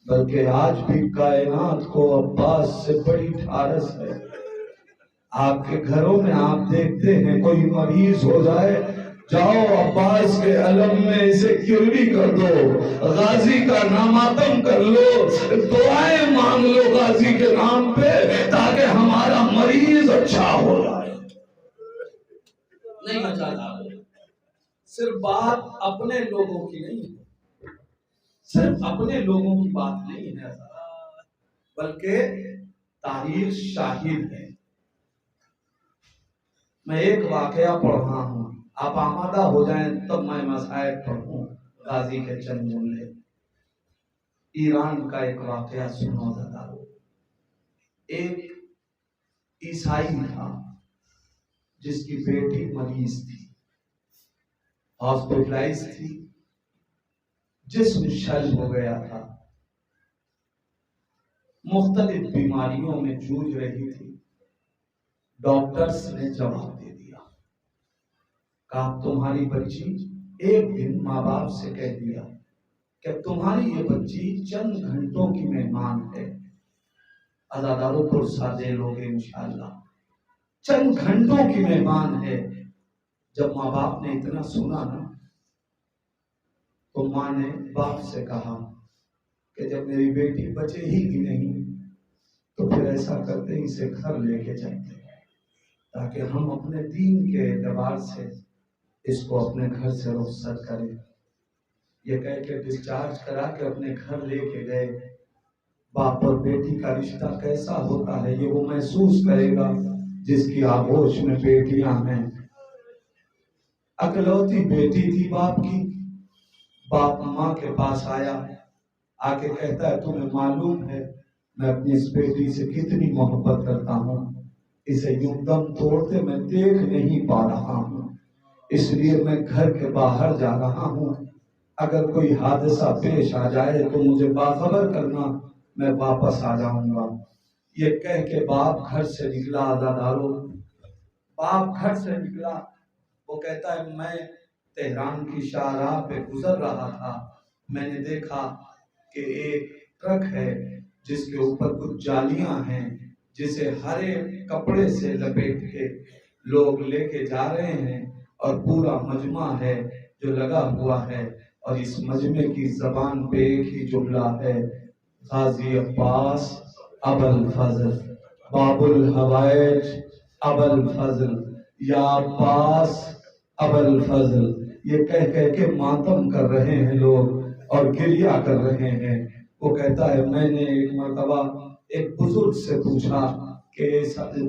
بلکہ آج بھی کائنات کو عباس سے بڑی ڈھارس ہے۔ آپ کے گھروں میں آپ دیکھتے ہیں کوئی مریض ہو جائے، جاؤ عباس کے علم میں اسے کیوری کر دو، غازی کا ناماتم کر لو، دعائیں مانگ لو غازی کے نام پہ تاکہ ہمارا مریض اچھا ہو جائے۔ نہیں بچاتا، صرف بات اپنے لوگوں کی نہیں ہے، صرف اپنے لوگوں کی بات نہیں ہے، بلکہ تاریخ شاہد ہے۔ میں ایک واقعہ پڑھ رہا ہوں، آپ آمادہ ہو جائیں تب میں مسائل پڑھوں غازی کے چند جملے۔ ایران کا ایک واقعہ سنو ذرا۔ ایک عیسائی تھا جس کی بیٹی مریض تھی، ہاسپٹلائز تھی، جسم شل ہو گیا تھا، مختلف بیماریوں میں جوجھ رہی تھی۔ ڈاکٹرز نے جواب دے دیا، کہا تمہاری بچی، ایک دن ماں باپ سے کہہ دیا کہ تمہاری یہ بچی چند گھنٹوں کی مہمان ہے، عزاداروں کو سادے لوگ انشاءاللہ، چند گھنٹوں کی مہمان ہے۔ جب ماں باپ نے اتنا سنا نا تو ماں نے باپ سے کہا کہ جب میری بیٹی بچے ہی کی نہیں تو پھر ایسا کرتے ہیں اسے گھر لے کے جاتے ہیں تاکہ ہم اپنے دین کے اعتبار سے اس کو اپنے گھر سے رخصت کریں۔ یہ کہہ کے ڈسچارج کرا کے اپنے گھر لے کے گئے۔ باپ اور بیٹی کا رشتہ کیسا ہوتا ہے یہ وہ محسوس کرے گا جس کی آغوش میں بیٹیاں ہیں۔ اکلوتی بیٹی تھی باپ کی۔ باپ ماں کے پاس آیا، آ کے کہتا ہے تمہیں معلوم ہے میں اپنی اس بیٹی سے کتنی محبت کرتا ہوں، اسے یوں دم توڑتے میں دیکھ نہیں پا رہا ہوں، اس لیے میں گھر کے باہر جا رہا ہوں، اگر کوئی حادثہ پیش آ جائے تو مجھے باخبر کرنا، میں واپس آ جاؤں گا۔ یہ کہہ کے باپ گھر سے نکلا۔ عزادارو، باپ گھر سے نکلا، وہ کہتا ہے میں تہران کی شاہراہ پہ گزر رہا تھا، میں نے دیکھا کہ ایک ٹرک ہے جس کے اوپر کچھ جالیاں ہیں جسے ہرے کپڑے سے لپیٹ کے لوگ لے کے جا رہے ہیں، اور پورا مجمع ہے جو لگا ہوا ہے، اور اس مجمع کی زبان پہ ایک ہی جملہ ہے، غازی عباس ابو الفضل، باب الحوائج ابو الفضل، یا عباس ابو الفضل۔ یہ کہہ کے ماتم کر رہے ہیں لوگ اور گریہ کر رہے ہیں۔ وہ کہتا ہے میں نے ایک مرتبہ ایک بزرگ سے پوچھا کہ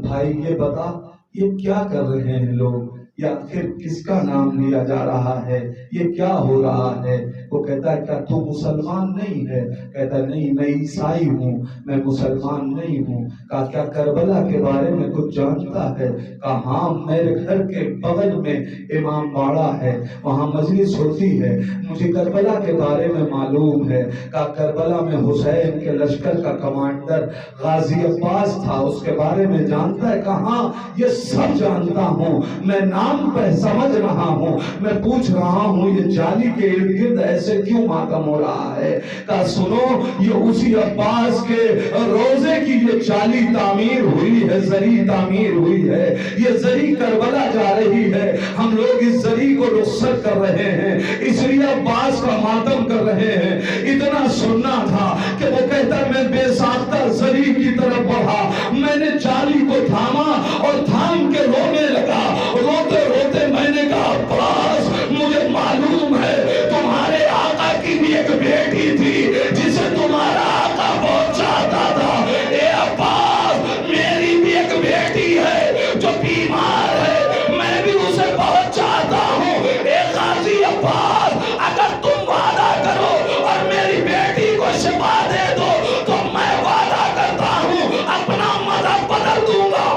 بھائی یہ بتا یہ کیا کر رہے ہیں لوگ، یا پھر کس کا نام لیا جا رہا ہے، یہ کیا ہو رہا ہے؟ وہ کہتا ہے کیا تو مسلمان نہیں ہے؟ کہتا ہے نہیں میں عیسائی ہوں، میں مسلمان نہیں ہوں۔ کہا کیا کربلا کے بارے میں کچھ جانتا ہے؟ کہا ہاں میرے گھر کے بغل میں امام باڑہ ہے، وہاں مجلس ہوتی ہے، مجھے کربلا کے بارے میں معلوم ہے۔ کہا کربلا میں حسین کے لشکر کا کمانڈر غازی عباس تھا، اس کے بارے میں جانتا ہے؟ کہاں یہ سب جانتا ہوں، میں نام پہ سمجھ رہا ہوں، میں پوچھ رہا ہوں یہ جالی کے ارد گرد ایسے کیوں ماتم ہو رہا ہے؟ کہا سنو یہ اسی عباس کے روزے کی یہ جالی تعمیر ہوئی ہے، زری تعمیر ہوئی ہے، یہ زری کربلا جا رہی ہے، ہم لوگ اس زری کو رخصت کر رہے ہیں، اس لیے عباس کا ماتم کر رہے ہیں۔ اتنا سننا تھا کہ وہ کہتا میں بے ساختہ زری کی طرف بڑھا، میں نے جالی کو تھاما اور تھام کے رونے لگا، روتے روتے میں نے کہا عباس مجھے معلوم ہے تمہارے آقا کی بھی ایک بیٹی تھی جسے تمہارا آقا بہت چاہتا تھا، اے عباس میری بھی ایک بیٹی ہے جو بیمار ہے، میں بھی اسے بہت چاہتا ہوں، اے غازی عباس اگر تم وعدہ کرو اور میری بیٹی کو شفا دے دو تو میں وعدہ کرتا ہوں اپنا مذہب بدل دوں گا۔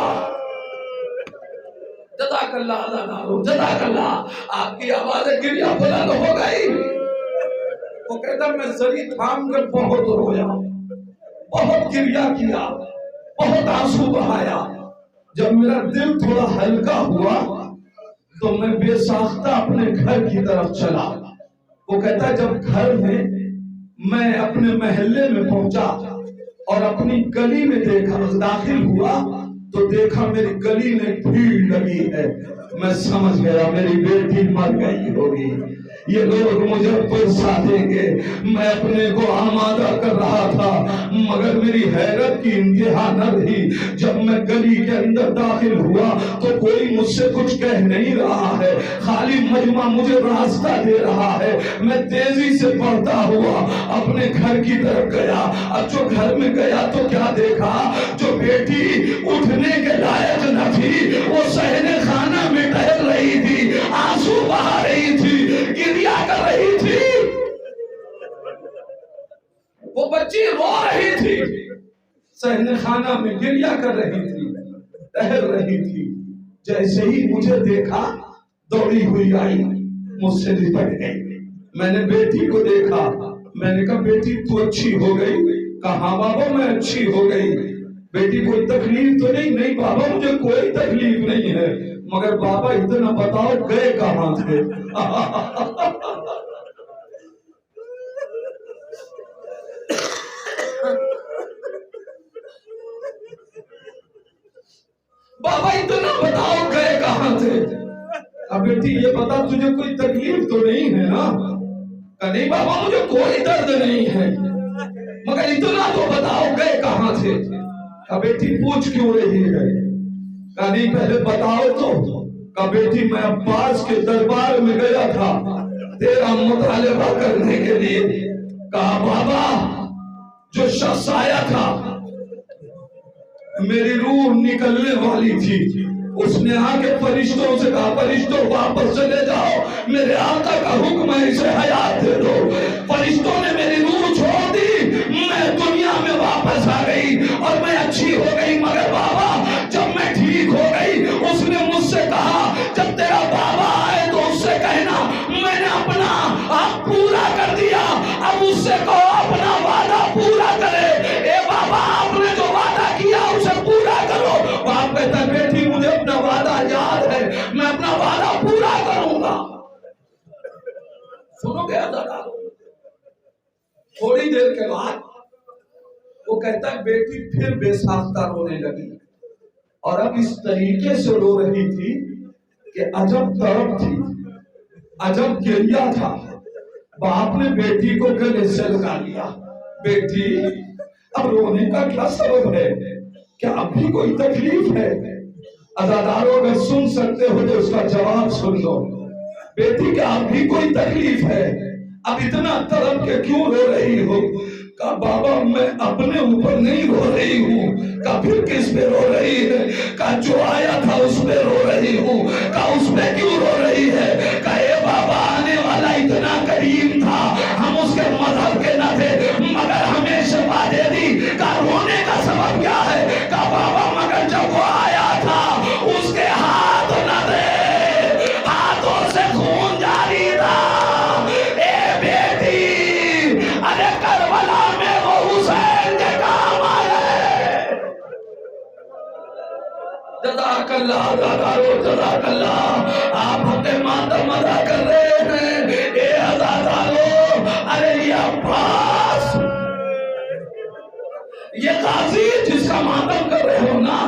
جزاک اللہ عزادارو، جزاک اللہ، آپ کی آواز گریہ بلند ہو گئی۔ وہ کہتا میں زری تھام کر بہت رویا، بہت گریہ کیا، بہت آنسو بہایا، جب میرا دل تھوڑا ہلکا ہوا تو میں بے ساختہ اپنے گھر کی طرف چلا۔ وہ کہتا ہے جب گھر میں میں اپنے محلے میں پہنچا اور اپنی گلی میں دیکھا، داخل ہوا تو دیکھا میری گلی میں بھیڑ لگی ہے۔ میں سمجھ گیا میری بیٹی مر گئی ہوگی، یہ لوگ مجھے پرسا دیں گے۔ میں اپنے کو آمادہ کر رہا تھا، مگر میری حیرت کی انتہا نہ رہی۔ جب میں گلی کے اندر داخل ہوا تو کوئی مجھ سے کچھ کہہ نہیں رہا ہے، خالی مجمع مجھے راستہ دے رہا ہے۔ میں تیزی سے بڑھتا ہوا اپنے گھر کی طرف گیا۔ اب جو گھر میں گیا تو کیا دیکھا، جو بیٹی اٹھنے کے لائق نہ تھی وہ صحن خانہ میں ٹہل رہی تھی، آنسو بہا رہی تھی، گریا کر رہی تھی، وہ بچی رو رہی تھی، صحن خانہ میں گریا کر رہی تھی، ٹہل رہی تھی۔ جیسے ہی مجھے دیکھا دوڑی ہوئی آئی، مجھ سے لپٹ گئی۔ میں نے بیٹی کو دیکھا، میں نے کہا بیٹی تو اچھی ہو گئی؟ کہا ہاں بابا میں اچھی ہو گئی۔ بیٹی کوئی تکلیف تو نہیں؟ نہیں بابا مجھے کوئی تکلیف نہیں ہے، مگر بابا اتنا بتاؤ گئے کہاں تھے؟ بابا اتنا بتاؤ گئے کہاں تھے؟ اب بیٹی یہ بتا تجھے کوئی تکلیف تو نہیں ہے نا؟ کہ نہیں بابا مجھے کوئی درد نہیں ہے، مگر اتنا تو بتاؤ گئے کہاں تھے؟ اب بیٹی پوچھ کیوں رہی ہے؟ کہ نہیں پہلے بتاؤ تو۔ کہ بیٹی میں عباس کے دربار میں گیا تھا تیرا مطالبہ کرنے کے لیے۔ کہا بابا جو شخص آیا تھا میری روح نکلنے والی تھی، اس نے آ کے فرشتوں سے کہا فرشتوں واپس چلے جاؤ، میرے آقا کا حکم ہے اسے حیات دے دو۔ فرشتوں نے میری روح چھوڑ دی، میں دنیا میں واپس آ گئی اور میں اچھی ہو گئی۔ مگر بابا جب میں ٹھیک ہو گئی اس نے مجھ سے کہا جب تیرا بابا آئے تو اس سے کہنا میں نے اپنا حق پورا کر دیا، اب اس سے کہو اپنا وعدہ پورا کرے۔ اے بابا آپ نے جو وعدہ کیا اسے پورا کرو۔ باپ کہتا ہے بیٹی مجھے اپنا وعدہ یاد ہے، میں اپنا وعدہ پورا کروں گا۔ سنو گے اداکار؟ تھوڑی دیر کے بعد وہ کہتا ہے بیٹی پھر بے ساختہ رونے لگی، اور اب اس طریقے سے رو رہی تھی کہ عجب طرب تھی، عجب گریہ تھا۔ باپ نے بیٹی کو گلے سے لگا لیا، بیٹی اب رونے کا کیا سبب ہے؟ کیا اب بھی کوئی تکلیف ہے؟ عزاداروں اگر سن سکتے ہو تو اس کا جواب سن لو۔ بیٹی کیا اب بھی کوئی تکلیف ہے؟ اب اتنا طرب کے کیوں رو رہی ہو؟ کہا بابا میں اپنے اوپر نہیں رو رہی ہوں۔ کہا پھر کس پہ رو رہی ہے؟ کہا جو آیا تھا اس پہ رو رہی ہوں۔ کہا اس پہ کیوں رو رہی ہے؟ کہا اے بابا آنے والا اتنا کریم تھا، ہم اس کے مذہب کے نہ تھے مگر ہمیں شفا دے دی۔ کہا رونے کا سبب کیا ہے؟ کہا بابا مگر جب وہ آیا تھا اس کے ہاتھ نہ تھے، ہاتھوں سے خون جاری تھا۔ اے بیٹی ارے کربلا میں وہ حسین کے کام آئے۔ جزاک اللہ عزادارو، جزاک اللہ۔ آپ اپنے ماتم ادا کر رہے ہیں۔ اے عزادارو ارے یہ عباس، یہ غازی جس کا ماتم کر رہے ہو نا،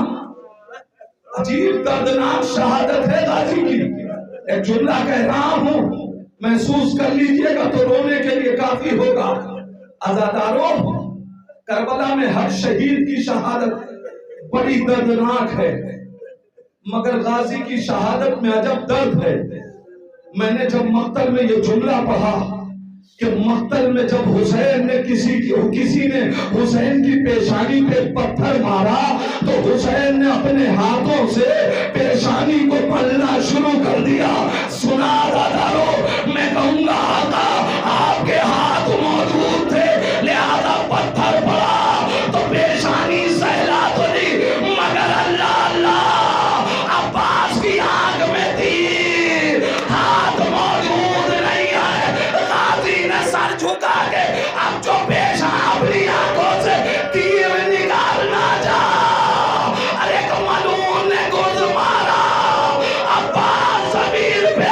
عجیب دردناک شہادت ہے غازی کی۔ ایک جملہ کہہ رہا ہوں، محسوس کر لیجئے گا تو رونے کے لیے کافی ہوگا۔ عزاداروں کربلا میں ہر شہید کی شہادت بڑی دردناک ہے، مگر غازی کی شہادت میں عجب درد ہے۔ میں نے جب مقتل میں یہ جملہ پڑھا کہ مقتل میں جب حسین نے کسی نے حسین کی پیشانی پہ پتھر مارا تو حسین نے اپنے ہاتھوں سے پیشانی کو پلنا شروع کر دیا۔ سنا عزادارو میں کہوں گا آقا آپ کے ہاتھ موجود تھے لہذا پتھر پڑا تو پیشانی سہلا تو نہیں، مگر اللہ اللہ عباس کی آنکھ میں تیر، ہاتھ موجود نہیں ہے۔ غازی نے سر جھکا کے اب جو پیشان اپنی آنکھوں سے تیر نکالنا چاہا، ارے ایک ملعون نے گرد مارا، عباس زمین پہ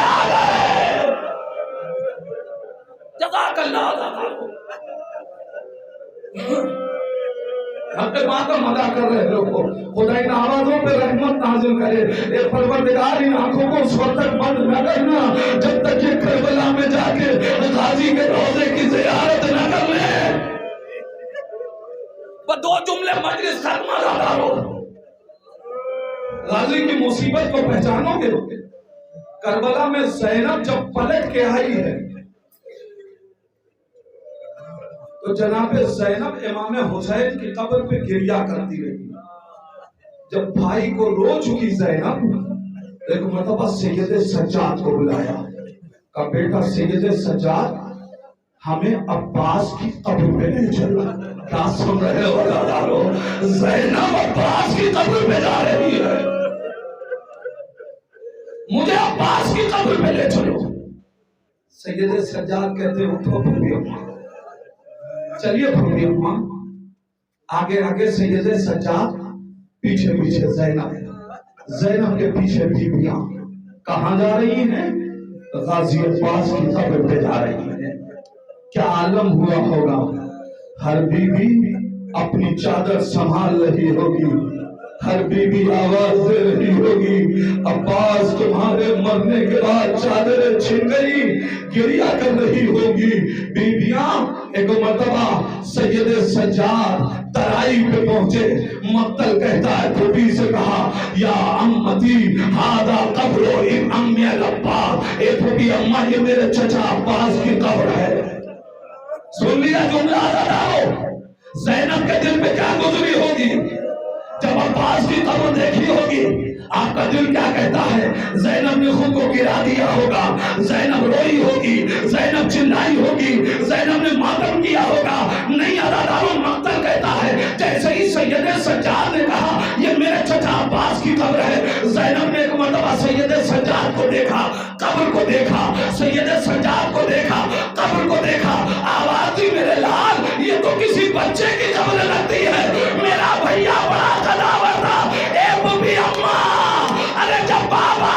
حق ماتم ادا کر رہے ہو. خدا ان آوازوں پہ رحمت نازل کرے. اے پروردگار ان آنکھوں کو اس وقت تک بند نہ کرنا جب تک یہ کربلا میں جا کے غازی کے روضے کی زیارت نہ کر لیں. بس 2 جملے مجلس ختم ہو. غازی کی مصیبت کو پہچانو گے. کربلا میں زینب جب پلٹ کے آئی ہے تو جناب زینب امام حسین کی قبر پہ گریہ کرتی رہی. جب بھائی کو رو چکی زینب ایک مرتبہ سید سجاد کو بلایا کہ بیٹا سید سجاد ہمیں عباس کی قبر پہ لے چلا. کیا سن رہے ہو دادارو؟ زینب عباس کی قبر پہ جا رہی ہے. مجھے عباس کی قبر پہ لے چلو. سید سجاد کہتے اٹھو پھوپھی اماں. چلیے پھوپھی اماں. آگے آگے سید سجاد پیچھے پیچھے زینب. زینب کے پیچھے بیویاں کہاں جا رہی ہیں؟ غازی عباس کی قبر پہ جا رہی ہیں. کیا عالم ہوا ہوگا. ہر بیوی اپنی چادر سنبھال رہی ہوگی. ہر بیوی آواز دے رہی ہوگی عباس تمہارے مرنے کے بعد چادریں چھن گئی. گریہ کر رہی ہوگی بیویاں. ایک مرتبہ سید سجاد ترائی پہ پہنچے. مقتل کہتا ہے پھوپھی سے کہا یا امتی ہذا قبر امی العباس. اے پھوپھی اماں یہ میرے چچا عباس کی قبر ہے. سن لیا جملہ آدھا. زینب کے دل پہ کیا گزری ہوگی جب عباس کی قبر دیکھی ہوگی؟ آپ کا دل کیا کہتا ہے؟ زینب نے خود کو گرا دیا ہوگا. زینب روئی ہوگی. زینب چلائی ہوگی. زینب نے ماتم کیا ہوگا. نہیں عزاداروں مقتل کہتا ہے جیسے ہی سید سجاد نے کہا یہ میرے چچا عباس کی قبر ہے. زینب نے ایک مرتبہ سید سجاد کو دیکھا, قبر کو دیکھا, سید سجاد کو دیکھا, قبر کو دیکھا. آواز دی میرے لال یہ تو کسی بچے کی قبر لگتی ہے. میرا بھیا بڑا قداور تھا. اے بوبی اماں ارے جب بابا